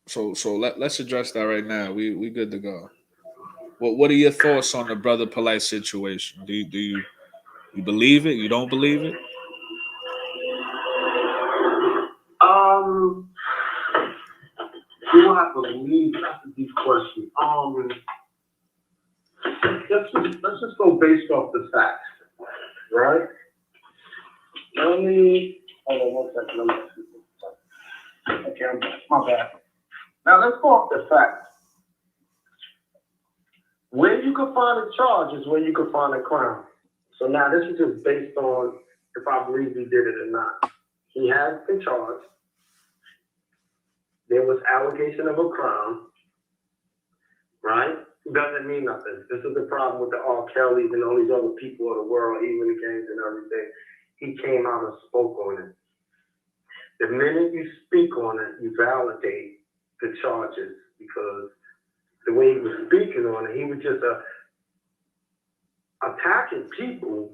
So let's address that right now. We good to go. What are your thoughts on the brother Polite situation? You believe it? You don't believe it? Um, do I believe that's a deep question? Let's just go based off the facts, right? Let me hold on one second. Okay, I'm back. My bad. Now let's go off the facts. Where you can find a charge is where you can find a crime. So now this is just based on if I believe he did it or not. He has been charged. There was allegation of a crime, right? Doesn't mean nothing. This is the problem with the R. Kellys and all these other people of the world, even the gangs and everything. He came out and spoke on it. The minute you speak on it, you validate the charges because the way he was speaking on it, he was just attacking people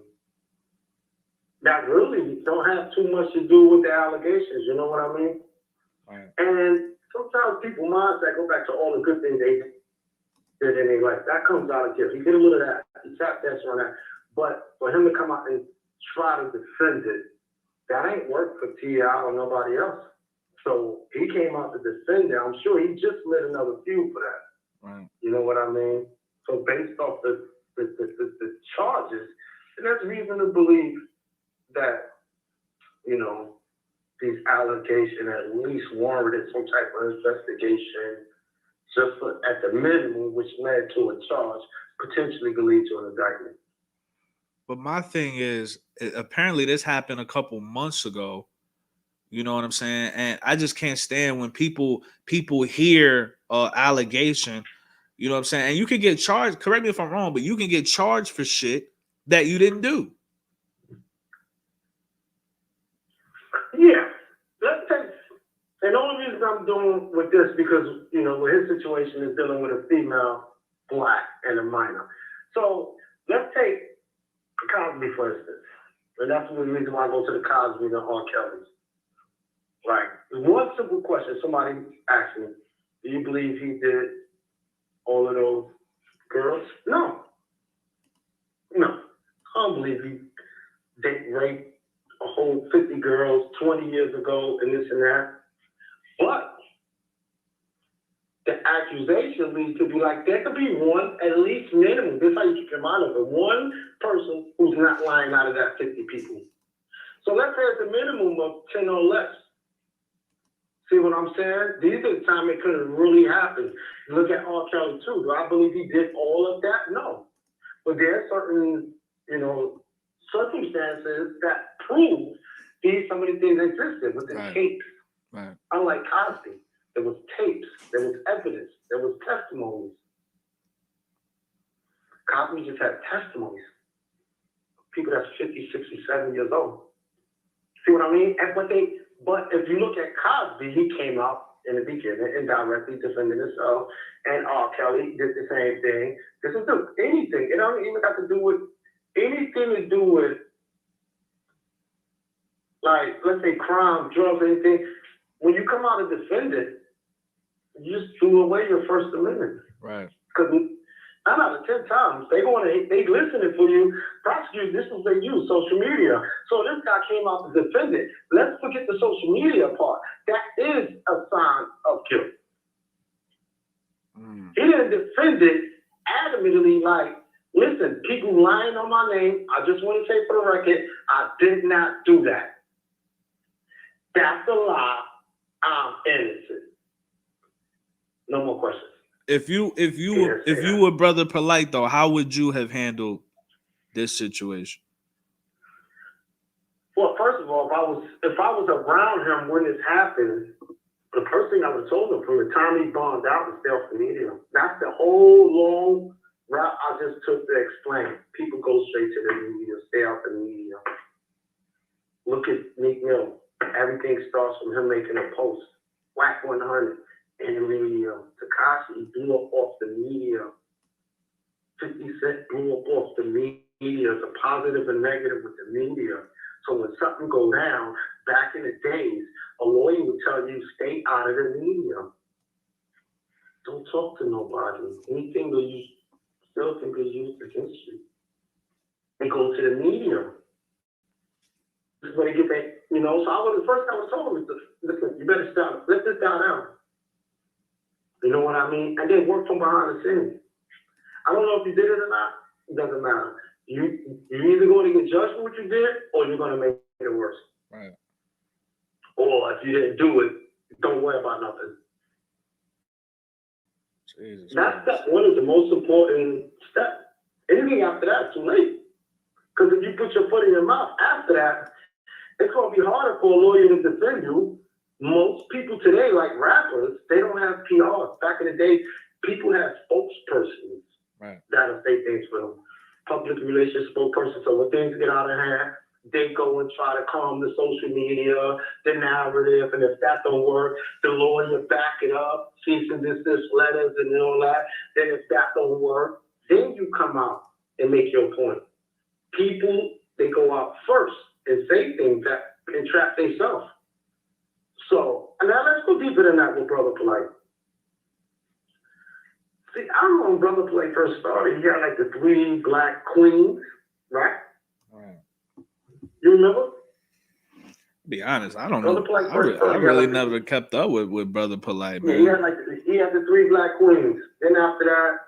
that really don't have too much to do with the allegations. You know what I mean? Right. And sometimes people mindset go back to all the good things they did in their life. That comes out of guilt. He did a little of that. He tapped that on that. But for him to come out and try to defend it, that ain't work for T.I. or nobody else. So he came out to defend it. I'm sure he just lit another feud for that. Right. You know what I mean? So based off the charges, and there's reason to believe that, you know, these allegations at least warranted some type of investigation, just at the minimum, which led to a charge, potentially could lead to an indictment. But my thing is, apparently this happened a couple months ago. You know what I'm saying? And I just can't stand when people hear allegation. You know what I'm saying? And you can get charged. Correct me if I'm wrong, but you can get charged for shit that you didn't do. Yeah, let's take. And the only reason I'm doing with this because you know his situation is dealing with a female, black, and a minor. So let's take Cosby for instance, and that's the reason why I go to the Cosby and R. Kelly's. Right. One simple question somebody asked me: do you believe he did all of those girls? No, no. I don't believe he did rape a whole 50 girls 20 years ago and this and that. But the accusation leads to be like, there could be one, at least minimum. This is how you keep your mind open. One person who's not lying out of that 50 people. So let's say it's a minimum of 10 or less. See what I'm saying? These are the time it could have really happened. Look at R. Kelly too. Do I believe he did all of that? No. But there are certain, you know, circumstances that prove these some of these things existed with the Right. tapes. Right. Unlike Cosby, there was tapes, there was evidence, there was testimonies. Cosby just had testimonies. People that's 50, 60, 70 years old. See what I mean? But if you look at Cosby, he came out in the beginning and directly defended himself, and R. Kelly did the same thing. This is anything. It don't even have to do with anything to do with, like, let's say crime, drugs, anything. When you come out and defend it, you just threw away your First Amendment. Right. Because 9 out of 10 times they listening for you. Prosecute, this is what they use, social media. So this guy came out to defend it. Let's forget the social media part. That is a sign of guilt. He didn't defend it adamantly like, listen, people lying on my name. I just want to say for the record, I did not do that. That's a lie. I'm innocent. No more questions. If you were brother Polite though, how would you have handled this situation? Well, first of all, if I was around him when this happened, the first thing I would have told him from the time he bombed out was stay off the media. That's the whole long route I just took to explain. People go straight to the media, stay off the media. Look at Meek Mill. Everything starts from him making a post. Whack 100 in the media. Tekashi blew up off the media. 50 Cent blew up off the media. It's a positive and negative with the media. So when something go down, back in the days, a lawyer would tell you, stay out of the media. Don't talk to nobody. Anything that you still can be used against you. And go to the medium. This is where they get that, you know. So the first time I told him, listen, you better stop. Let this down now. You know what I mean? And then work from behind the scenes. I don't know if you did it or not. It doesn't matter. You're either going to get judged for what you did, or you're going to make it worse. Right. Or if you didn't do it, don't worry about nothing. Jesus That's Christ. step one is the most important step. Anything after that is too late. Because if you put your foot in your mouth after that, it's going to be harder for a lawyer to defend you. Most people today, like rappers, they don't have PRs. Back in the day, people had spokespersons that'll say things for them. Public relations spokesperson. So when things get out of hand, they go and try to calm the social media, the narrative, and if that don't work, the lawyer back it up, cease and desist letters and all that. Then if that don't work, then you come out and make your point. People, they go out first and say things that entrap themselves. So, now let's go deeper than that with Brother Polight. See, I remember when Brother Polight first started, he had like the 3 black queens, right? Right. You remember? Be honest, I don't know. I really never kept up with Brother Polight, man. Yeah, he had the 3 black queens. Then after that,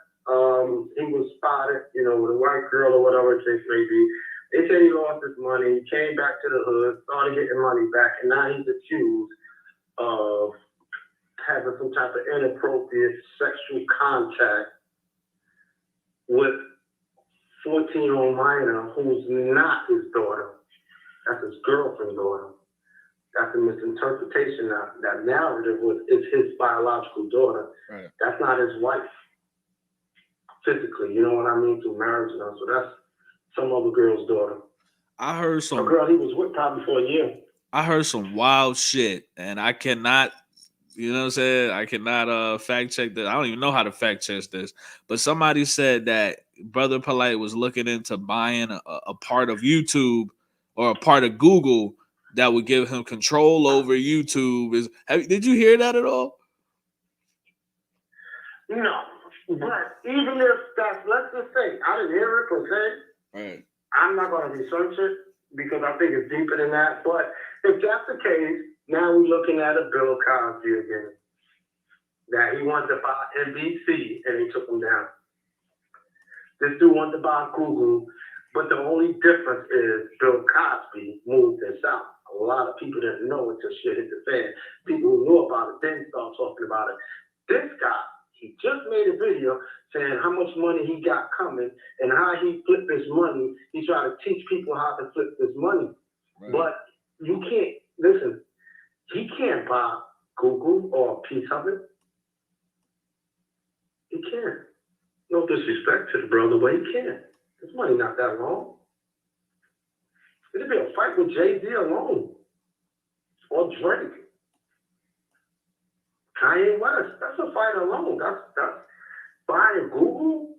he was spotted, you know, with a white girl or whatever the case may be. They said he lost his money, he came back to the hood, started getting money back, and now he's accused of having some type of inappropriate sexual contact with 14-year-old minor who's not his daughter. That's his girlfriend's daughter. That's a misinterpretation now. That narrative is his biological daughter. Right. That's not his wife. Physically, you know what I mean? Through marriage now. So that's some other girl's daughter. I heard some. A girl he was with probably for a year. I heard some wild shit, and I cannot, you know what I'm saying? I cannot fact check this. I don't even know how to fact check this. But somebody said that Brother Polight was looking into buying a part of YouTube or a part of Google that would give him control over YouTube. Did you hear that at all? No, but even if that's, let's just say, I didn't hear it per se. Right. I'm not going to research it because I think it's deeper than that. But if that's the case, now we're looking at a Bill Cosby again. That he wanted to buy NBC and he took him down. This dude wanted to buy Google, but the only difference is Bill Cosby moved this out. A lot of people didn't know until shit hit the fan. People who knew about it didn't start talking about it. This guy, he just made a video saying how much money he got coming and how he flipped his money. He tried to teach people how to flip this money. Right. But you can't, listen, he can't buy Google or a piece of it. He can't. No disrespect to the brother, but he can't. His money not that long. It'd be a fight with Jay-Z alone. Or Drake. Kanye West. That's a fight alone. That's buying Google.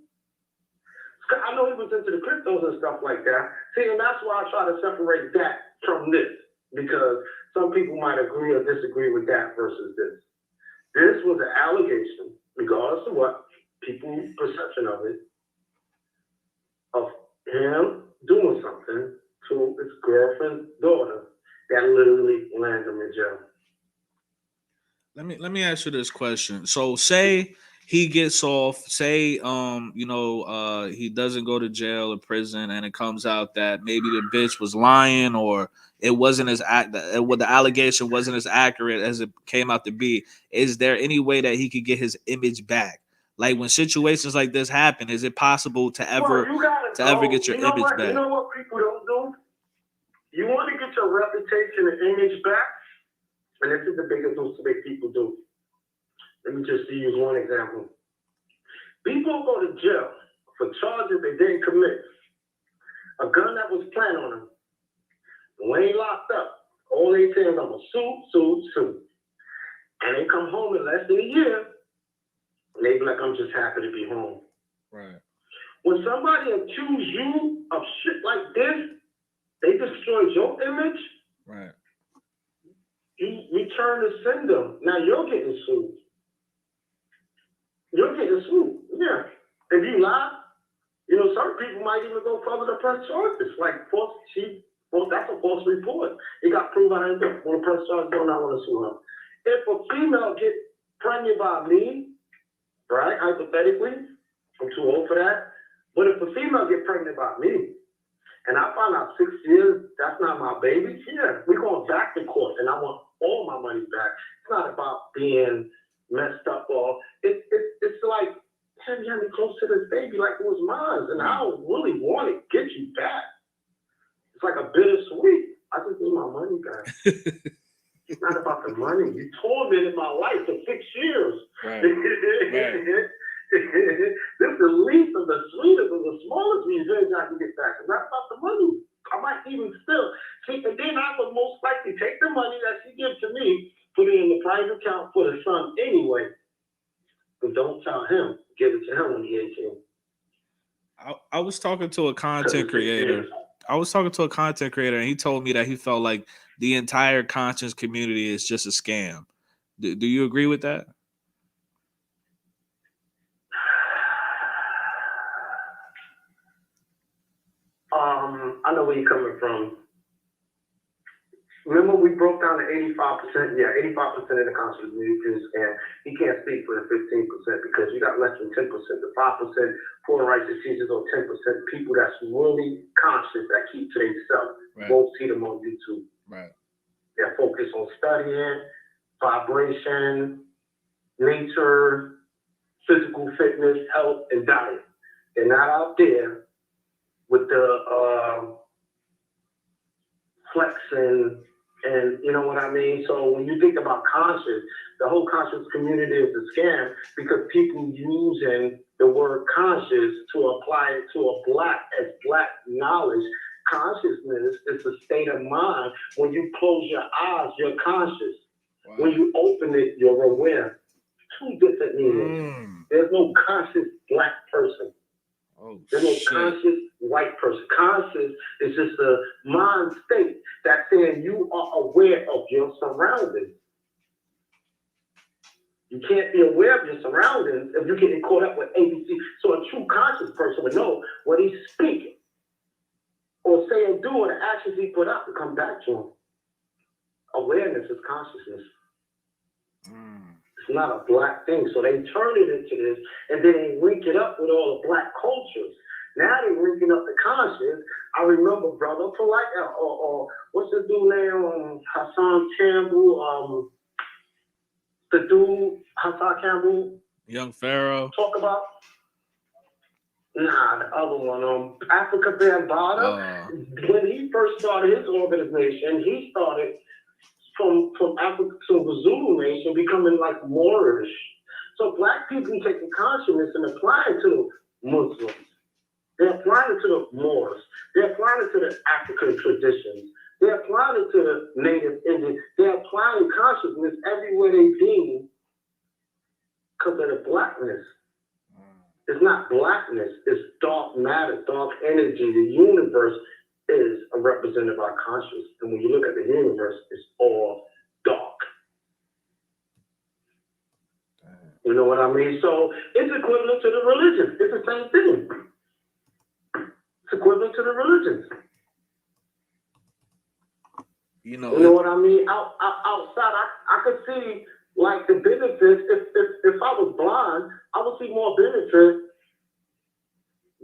I know he was into the cryptos and stuff like that. See, and that's why I try to separate that from this. Because some people might agree or disagree with that versus this. This was an allegation, regardless of what people's perception of it, of him doing something to his girlfriend's daughter that literally landed him in jail. Let me ask you this question. So say he gets off, say he doesn't go to jail or prison, and it comes out that maybe the bitch was lying or it wasn't the allegation wasn't as accurate as it came out to be. Is there any way that he could get his image back? Like when situations like this happen, is it possible to ever get your image back? You know what people don't do? You want to get your reputation and image back, and this is the biggest mistake people do. Let me just use one example. People go to jail for charges they didn't commit. A gun that was planted on them. When they locked up, all they say is, I'm a sue. And they come home in less than a year, and they be like, I'm just happy to be home. Right. When somebody accuse you of shit like this, they destroy your image. Right. You return to sender. Now you're getting sued. you'll get a swoop. Yeah. If you lie, some people might even go further to press charges. Like that's a false report. It got proved by the when the press charges don't I want to sue her. If a female gets pregnant by me, right, hypothetically, I'm too old for that. But if a female gets pregnant by me, and I find out 6 years that's not my baby, yeah, we're going back to court, and I want all my money back. It's not about being messed up or it's like, damn, you had me close to this baby like it was mine, and I don't really want to get you back. It's like a bittersweet. I just need my money back. It's not about the money. You tormented my life for 6 years. Right. This is the least of the sweetest of the smallest revenge I can get back. It's not about the money. I might even still see, and then I would most likely take the money that she gives to me, put it in the private account for the son anyway. But don't tell him. Give it to him when he's 18. I was talking to a content creator. And he told me that he felt like the entire conscious community is just a scam. Do you agree with that? I know where you're coming from. Remember we broke down to 85%? Yeah, 85% of the conscious community is a scam. He can't speak for the 15% because you got less than 10%. The 5% poor righteous teachers or 10% people that's really conscious that keep to themselves. Right. Won't see them on YouTube. Right. They're focused on studying, vibration, nature, physical fitness, health, and diet. They're not out there with the flexing and you know what I mean? So when you think about conscious, the whole conscious community is a scam because people using the word conscious to apply it to a black knowledge. Consciousness is a state of mind. When you close your eyes, you're conscious. Wow. When you open it, you're aware. Two different meanings. There's no conscious black person. There's no conscious white person. Conscious is just a mind state that's saying you are aware of your surroundings. You can't be aware of your surroundings if you're getting caught up with ABC. So a true conscious person would know what he's speaking or saying, doing the actions he put out to come back to him. Awareness is consciousness. It's not a black thing. So they turn it into this and then they link it up with all the black cultures. Now they're linking up the conscious. I remember brother Polight or what's the dude name? Hassan Campbell, the dude Hassan Campbell. Young Pharaoh. Talk about the other one, Africa Bambaataa. When he first started his organization, he started from Africa to the Zulu nation becoming like Moorish. So black people take the consciousness and apply it to the Muslims. They're applying it to the Moors. They're applying it to the African traditions. They're applying it to the Native Indians. They're applying consciousness everywhere they deem because of the blackness. It's not blackness. It's dark matter, dark energy. The universe is a representative of our conscious. And when you look at the universe, it's all dark. You know what I mean? So it's equivalent to the religion. It's the same thing. It's equivalent to the religions. You know what I mean? Outside, I could see like the benefits. If I was blind, I would see more benefits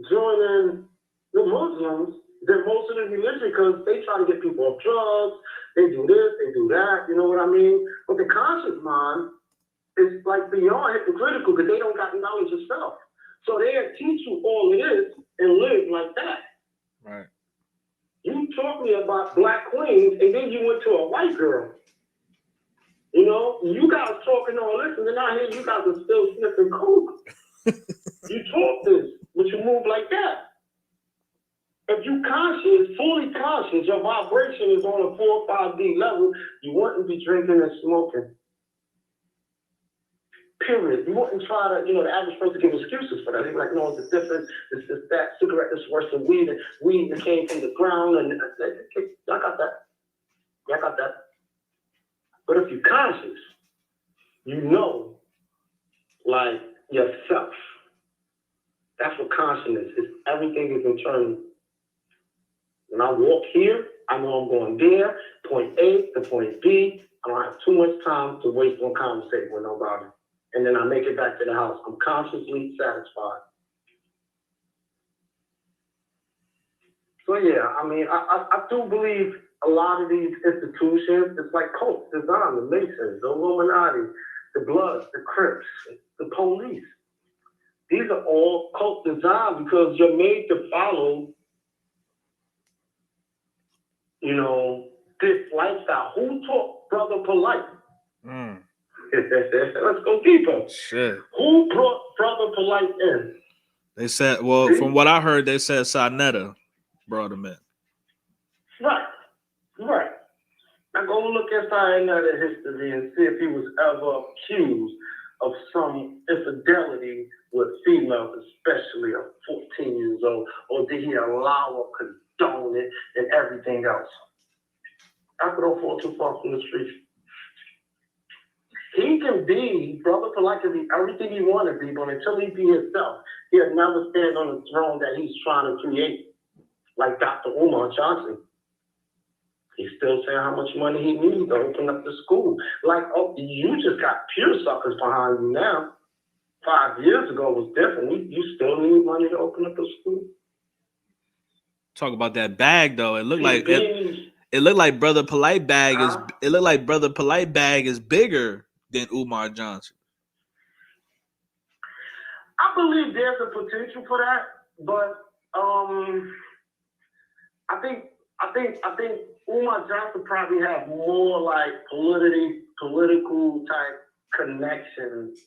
joining the Muslims than most of the religion because they try to get people off drugs. They do this, they do that. You know what I mean? But the conscious mind is like beyond hypocritical because they don't got knowledge of self. So they'll teach you all it is and live like that. Right. You talk me about black queens and then you went to a white girl. You know, you guys talking all this and then I hear you guys are still sniffing coke. You talk this, but you move like that. If you conscious, fully conscious, your vibration is on a 4 or 5D level, you wouldn't be drinking and smoking. Period. You wouldn't try to, the average person give excuses for that. They're like, no, it's a difference. It's just that cigarette is worse than weed, and weed that came from the ground, and y'all got that. Y'all got that. But if you're conscious, you know, like yourself. That's what consciousness is. Everything is internal. When I walk here, I know I'm going there, point A to point B. I don't have too much time to waste on conversating with nobody. And then I make it back to the house. I'm consciously satisfied. So yeah, I mean, I do believe a lot of these institutions, it's like cults, design, the Masons, the Illuminati, the Bloods, the Crips, the police. These are all cult designed because you're made to follow, this lifestyle. Who taught Brother Polight? Let's go deeper. Shit. Who brought Brother Polight in? They said, well, from what I heard, they said Sarnetta brought him in. Right. Now go look at Sarnetta history and see if he was ever accused of some infidelity with females, especially at 14 years old, or did he allow or condone it and everything else? I don't fall too far from the streets. He can be, Brother Polight can be everything he want to be, but until he be himself, he'll never stand on the throne that he's trying to create. Like Dr. Umar Johnson. He's still saying how much money he needs to open up the school. Like, oh, you just got pure suckers behind you now. 5 years ago was different. You still need money to open up the school. Talk about that bag though. It looked like it looked like Brother Polight bag is. It looked like Brother Polight bag is bigger than Umar Johnson. I believe there's a potential for that, but I think Umar Johnson probably have more like political type connections,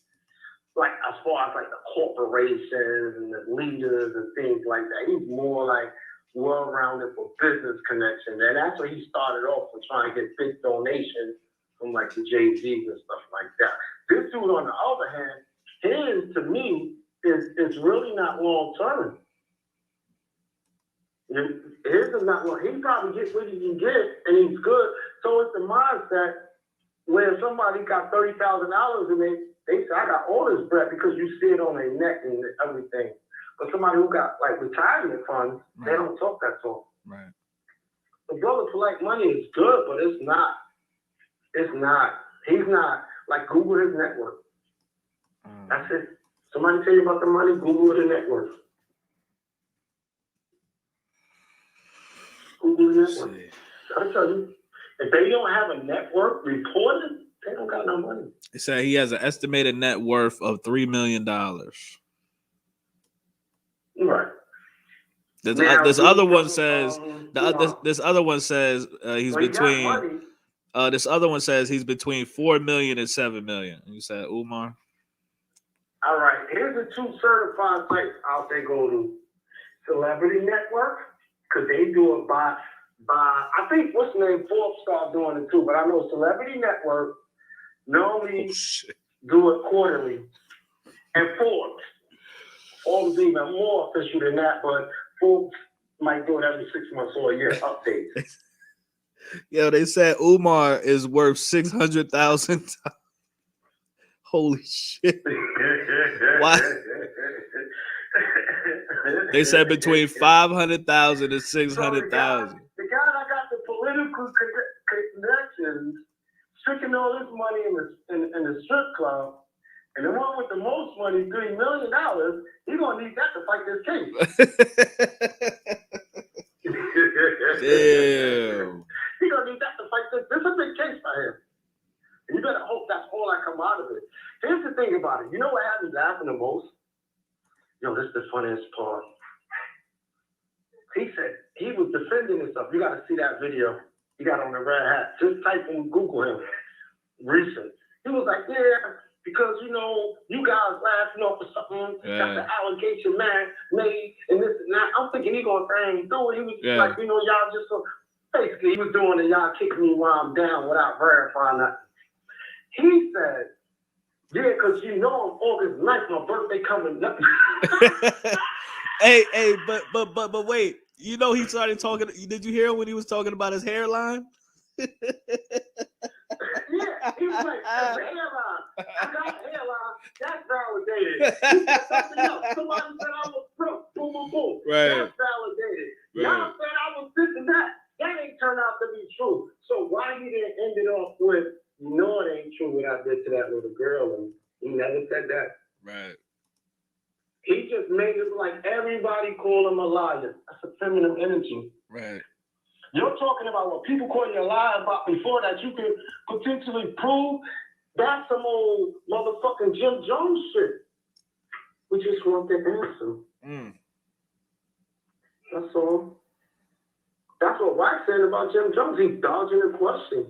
like as far as like the corporations and the leaders and things like that. He's more like well-rounded for business connections, and that's where he started off with trying to get big donations from like the Jay-Z's and stuff like that. This dude, on the other hand, his to me is really not long-term. His is not long. He probably gets what he can get, and he's good. So it's the mindset where somebody got $30,000 and they say, I got all this bread because you see it on their neck and everything. But somebody who got like retirement funds, They don't talk that talk. Right. The Brother Polight money is good, but it's not. He's not like Google his network. That's it. Somebody tell you about the money, Google the network. Google the network. I'll tell you, if they don't have a network reported, they don't got no money. They say he has an estimated net worth of $3 million. Right. This other one says this other one says he's between. This other one says he's between 4 million and 7 million. You said Umar. All right. Here's the two certified sites I'll say go to: Celebrity Network, because they do it by. I think what's the name? Forbes started doing it too, but I know Celebrity Network normally do it quarterly, and Forbes even more official than that, but Forbes might do it every 6 months or a year updates. Yo, they said Umar is worth 600,000. Holy shit! Why? They said between 500,000 and 600,000. The guy that got the political connections, sticking all his money in the strip club, and the one with the most money, $3 million, he's gonna need that to fight this case. Damn. He's gonna need that to fight this. This is a big case for him. And you better hope that's all that come out of it. Here's the thing about it. You know what had me laughing the most? Yo, this is the funniest part. He said he was defending himself. You got to see that video. He got on the red hat. Just type in Google him. Recent. He was like, yeah, because, you guys laughing off for something that the allegation man made and this and that. I'm thinking he going to say ain't do it. He was like, y'all just so. Basically, he was doing it. Y'all kick me while I'm down without verifying that. He said, yeah, because on August 9th, my birthday coming up. Hey, but wait. He started talking. Did you hear when he was talking about his hairline? Yeah, he was like, the hairline. I got a hairline. That's validated. He said something else. Somebody said I was crook. Boom, boom, boom. Right. That's validated. Right. Y'all said I was this and that. That ain't turned out to be true. So why he didn't end it off with, you know it ain't true what I did to that little girl, and he never said that. Right. He just made it like everybody call him a liar. That's a feminine energy. Right. You're talking about what people call you a liar about before that you can potentially prove. That's some old motherfucking Jim Jones shit. We just want the answer. That's all. That's what Wax said about Jim Jones. He's dodging the question.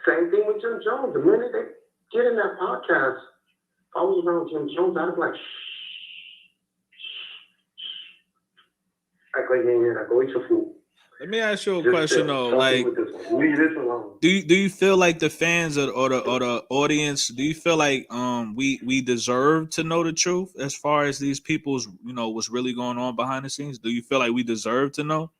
Same thing with Jim Jones. The minute they get in that podcast, if I was around Jim Jones, I'd be like, act like you ain't here. Go eat your food. Let me ask you a question though. Like, leave this alone. do you feel like the fans or the audience? Do you feel like we deserve to know the truth as far as these people's what's really going on behind the scenes? Do you feel like we deserve to know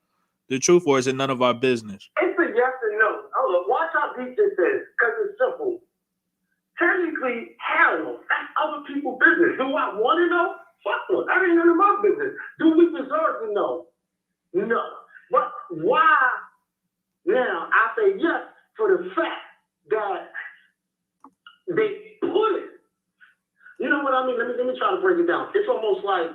the truth, or is it none of our business? It's a yes and no. Oh, watch how deep this is, because it's simple. Technically, hell no. That's other people's business. Do I want to know? Fuck no. That ain't none of my business. Do we deserve to know? No. But why now? I say yes for the fact that they put it. You know what I mean? Let me try to break it down. It's almost like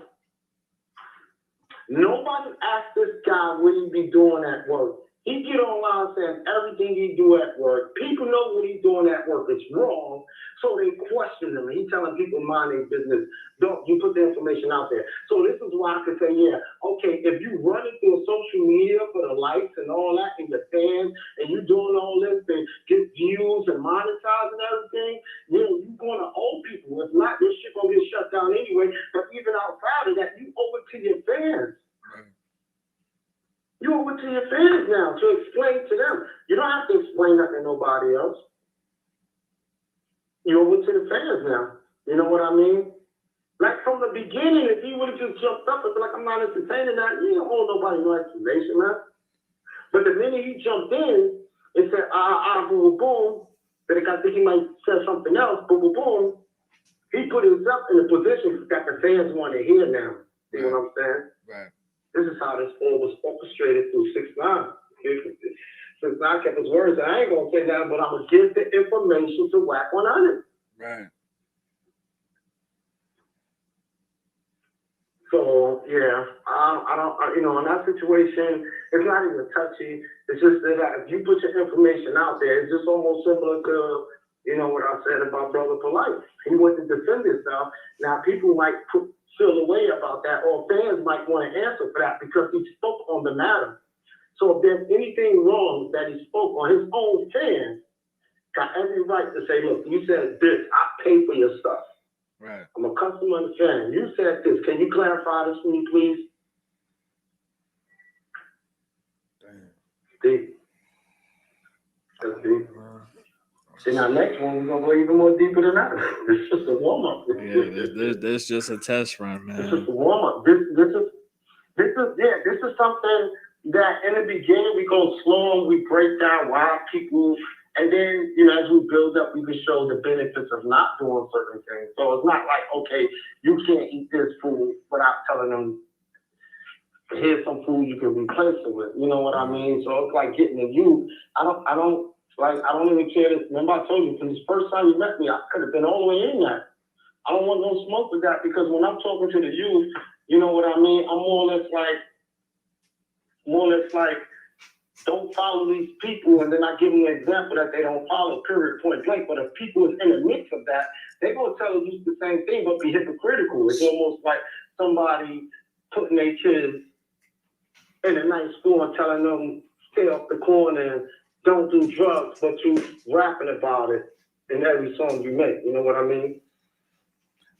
nobody asked this guy what he be doing at work. He get online saying everything he do at work. People know what he's doing at work is wrong, so they question him. He telling people mind their business. Don't you put the information out there. So this is why I could say, yeah, okay, if you run it through social media for the likes and all that and your fans, and you doing all this to get views and monetize and everything, you're gonna owe people. If not, this shit gonna get shut down anyway. But even outside of that, you owe it to your fans. You owe it to your fans now to explain to them. You don't have to explain that to nobody else. You owe it to the fans now. You know what I mean? Like from the beginning, if he would have just jumped up and been like, I'm not entertaining that, you don't owe nobody no explanation, man. But the minute he jumped in and said, boom, boom, then I think he might say something else, boom, boom, boom, he put himself in a position that the fans want to hear now. You know what I'm saying? Right. This is how this all was orchestrated through 6ix9ine. 6ix9ine kept his words. I ain't gonna say that, but I'm gonna give the information to Whack 100. Right. So yeah, I don't. In that situation, it's not even touchy. It's just that if you put your information out there, it's just almost similar to what I said about Brother Polight. He went to defend himself. Now people might feel a way about that, or fans might want to answer for that because he spoke on the matter. So if there's anything wrong that he spoke on, his own fans got every right to say, look, you said this, I pay for your stuff. Right. I'm a customer and a fan. You said this. Can you clarify this for me, please? Damn. Deep. That's deep. See, now next one, we're going to go even more deeper than that. This is just a warm-up. Yeah, this is just a test run, man. This is a warm-up. This is something that in the beginning, we go slow and we break down why people, and then, as we build up, we can show the benefits of not doing certain things. So it's not like, okay, you can't eat this food without telling them, here's some food you can replace it with. You know what I mean? So it's like getting to you. I don't even care. Remember I told you, from this first time you met me, I could have been all the way in that. I don't want no smoke with that, because when I'm talking to the youth, you know what I mean? I'm more or less like, don't follow these people, and then I give them an example that they don't follow, period, point blank. But if people is in the mix of that, they're going to tell you the same thing, but be hypocritical. It's almost like somebody putting their kids in a nice school and telling them, stay off the corner and don't do drugs, but you rapping about it in every song you make. You know what I mean?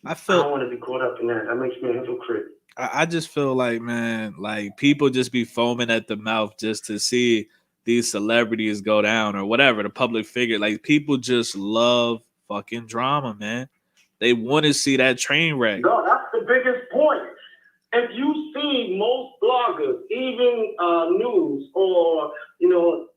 I don't want to be caught up in that. That makes me a hypocrite. I just feel like, man, like people just be foaming at the mouth just to see these celebrities go down or whatever, the public figure. Like people just love fucking drama, man. They want to see that train wreck. No, that's the biggest point. If you see most bloggers, even news or,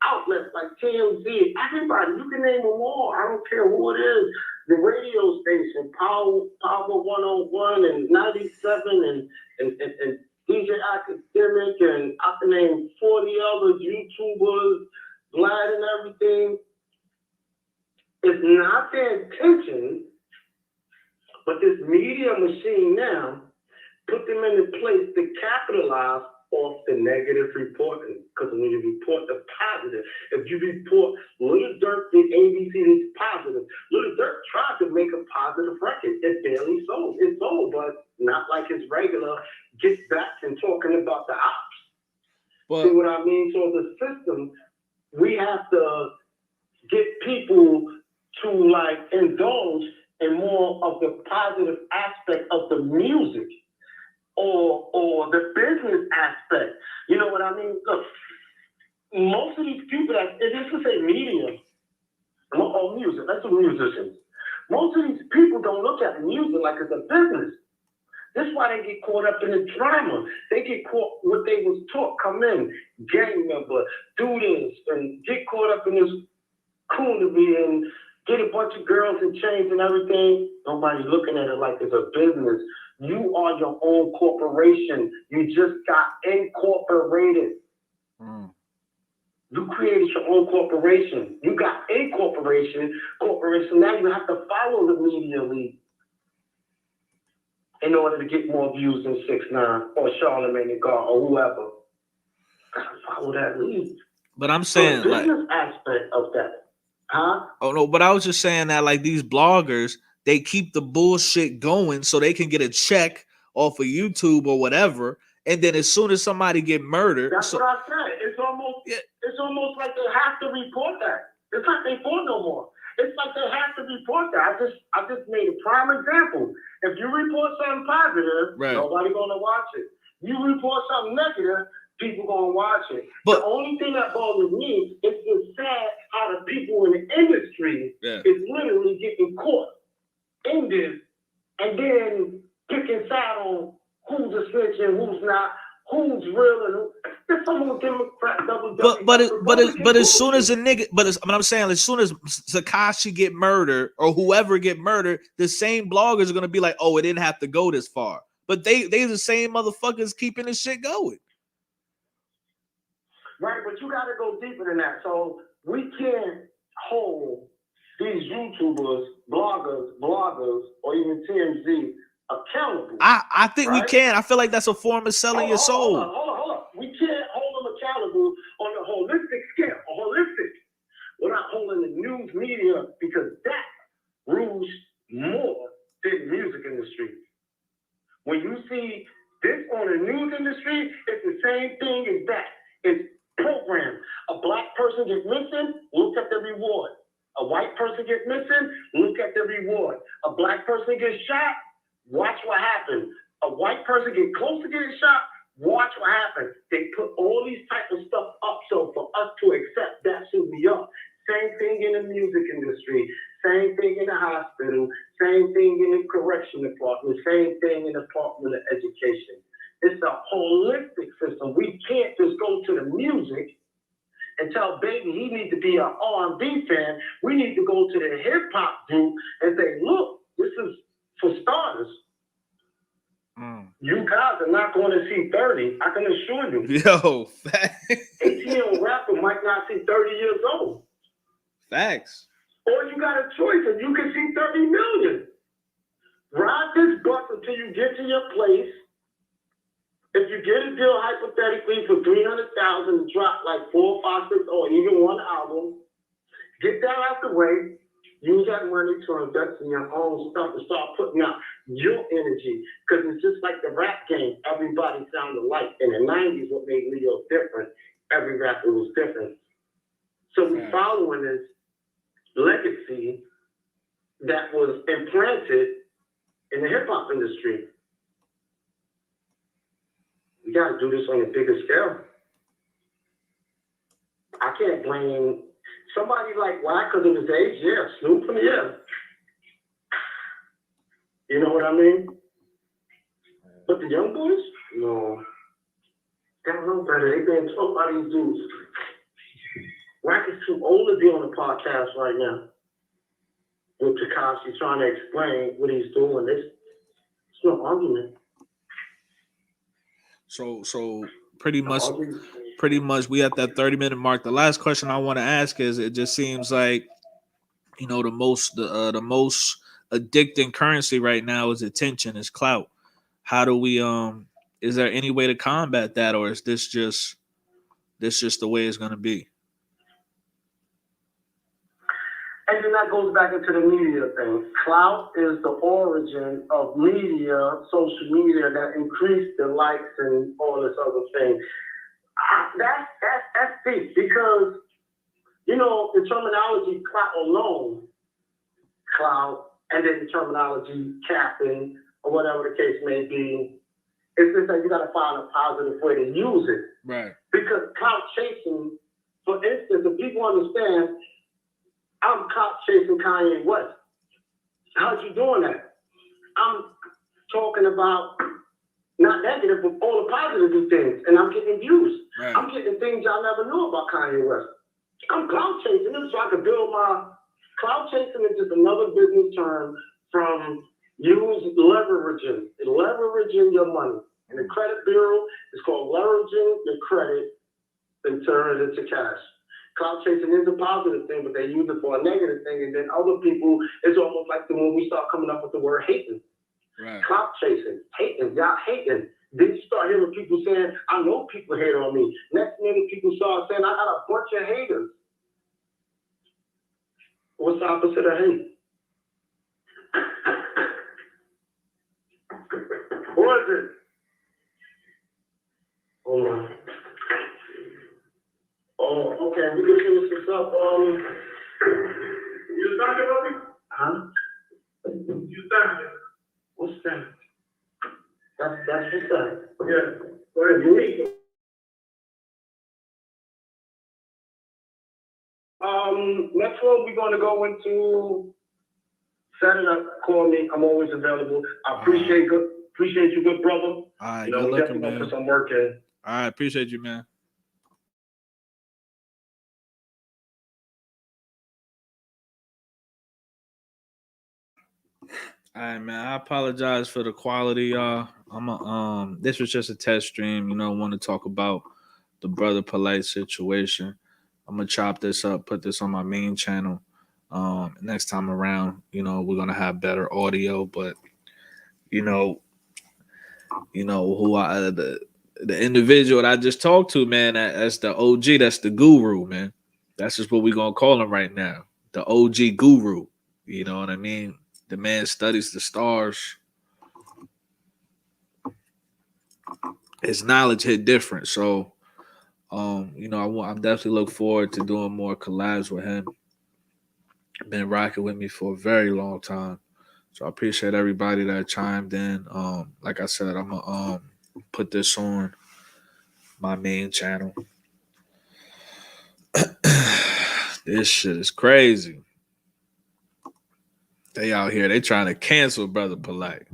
outlets like TMZ, everybody, you can name them all. I don't care who it is. the radio station, Power 101 and 97 and DJ Academic, and I can name 40 other YouTubers, Vlad and everything. It's not their intention, but this media machine now put them in a place to capitalize off the negative reporting. Because when you report the positive, if you report Little Dirk did ABC is positive, Little Dirk tried to make a positive record. It barely sold. It sold, but not like his regular gets back and talking about the ops. See what I mean? So the system, we have to get people to like indulge in more of the positive aspect of the music or the business aspect. You know what I mean? Look, most of these people that, if you say media or music, that's the musicians. Most of these people don't look at music like it's a business. That's why they get caught up in the drama. They get caught what they was taught, come in, gang member, do this, and get caught up in this coonery and get a bunch of girls and chains and everything. Nobody's looking at it like it's a business. You are your own corporation. You just got incorporated. You created your own corporation. You got a corporation. Now you have to follow the media lead in order to get more views than 6ix9ine or Charlamagne the God or whoever. Gotta follow that lead. But I'm saying, so the business aspect of that. Huh? Oh no, but I was just saying that like these bloggers, they keep the bullshit going so they can get a check off of YouTube or whatever, and then as soon as somebody get murdered, that's what I said. It's almost like they have to report that. It's not they for no more. It's like they have to report that. I just made a prime example. If you report something positive, nobody gonna watch it. You report something negative, people gonna watch it. But the only thing that bothers me is it's sad how the people in the industry is literally getting caught in this and then picking side on who's a snitch and who's not, who's real and who. If someone Democrat double. But as soon as a nigga, I'm saying as soon as Tekashi get murdered or whoever get murdered, the same bloggers are gonna be like, oh, it didn't have to go this far. But they the same motherfuckers keeping this shit going. Right, but you gotta go deeper than that. So we can't hold these YouTubers, bloggers, or even TMZ accountable. I think we can. I feel like that's a form of selling your soul. Hold on. We can't hold them accountable on a holistic scale, We're not holding the news media because that rules more than the music industry. When you see this on the news industry, it's the same thing as that. It's programmed. A black person gets missing, look at the reward. A white person gets missing, look at the reward. A black person gets shot, watch what happens. A white person gets close to getting shot, watch what happens. They put all these type of stuff up so for us to accept that's who we are. Same thing in the music industry, same thing in the hospital, same thing in the correction department, same thing in the Department of Education. It's a holistic system. We can't just go to the music and tell baby he needs to be an R&B fan. We need to go to the hip hop group and say, look, this is for starters. You guys are not going to see 30. I can assure you. Yo, 18-year-old rapper might not see 30 years old. Facts. Or you got a choice and you can see 30 million. Ride this bus until you get to your place. If you get a deal hypothetically for $300,000 to drop like 4, 5, 6, or even one album, get that out the way. Use that money to invest in your own stuff and start putting out your energy. Because it's just like the rap game. Everybody sounded alike. In the 90s, what made Leo different, every rapper was different. So we're following this legacy that was implanted in the hip hop industry. We got to do this on a bigger scale. I can't blame somebody like why because of his age. Yeah, Snoop, yeah. You know what I mean? But the young boys, no. They don't know better. They being told by these dudes. Wack is too old to be on the podcast right now. with Takashi trying to explain what he's doing. It's no argument. So pretty No much argument. we at that 30-minute mark. The last question I want to ask is, it just seems like, the most addicting currency right now is attention, is clout. How do we is there any way to combat that, or is this just the way it's going to be? And then that goes back into the media thing. Clout is the origin of media, social media that increased the likes and all this other thing. That's deep because the terminology clout alone, clout, and then the terminology capping or whatever the case may be. It's just that you got to find a positive way to use it. Right. Because clout chasing, for instance, if people understand, I'm clout chasing Kanye West. How's you doing that? I'm talking about not negative, but all the positive things, and I'm getting views. Right. I'm getting things y'all never knew about Kanye West. I'm clout chasing him so I can build my clout chasing is just another business term from leveraging your money. In the credit bureau, it's called leveraging your credit and turn it into cash. Clout chasing is a positive thing, but they use it for a negative thing, and then other people, it's almost like when we start coming up with the word hating. Right. Clout chasing, hating, y'all hating. Then you start hearing people saying, I know people hate on me. Next minute, people start saying, I got a bunch of haters. What's the opposite of hate? What is it? Hold on. Oh, okay. We can finish this up. You started already? Huh? You started. What's that? That's what's that? Yeah. Go ahead. You next one we're gonna go into. Set it up. Call me. I'm always available. I appreciate you, good brother. All right, we definitely gonna put some work in. All right, appreciate you, man. All right, man. I apologize for the quality, y'all. This was just a test stream. Want to talk about the brother Polight situation. I'm gonna chop this up, put this on my main channel. Next time around, we're gonna have better audio. But who the individual that I just talked to, man. That's the OG. That's the guru, man. That's just what we're gonna call him right now. The OG guru. You know what I mean? The man studies the stars. His knowledge hit different. So, I'm definitely look forward to doing more collabs with him. Been rocking with me for a very long time. So I appreciate everybody that chimed in. Like I said, I'm gonna put this on my main channel. This shit is crazy. They out here, they trying to cancel Brother Polight.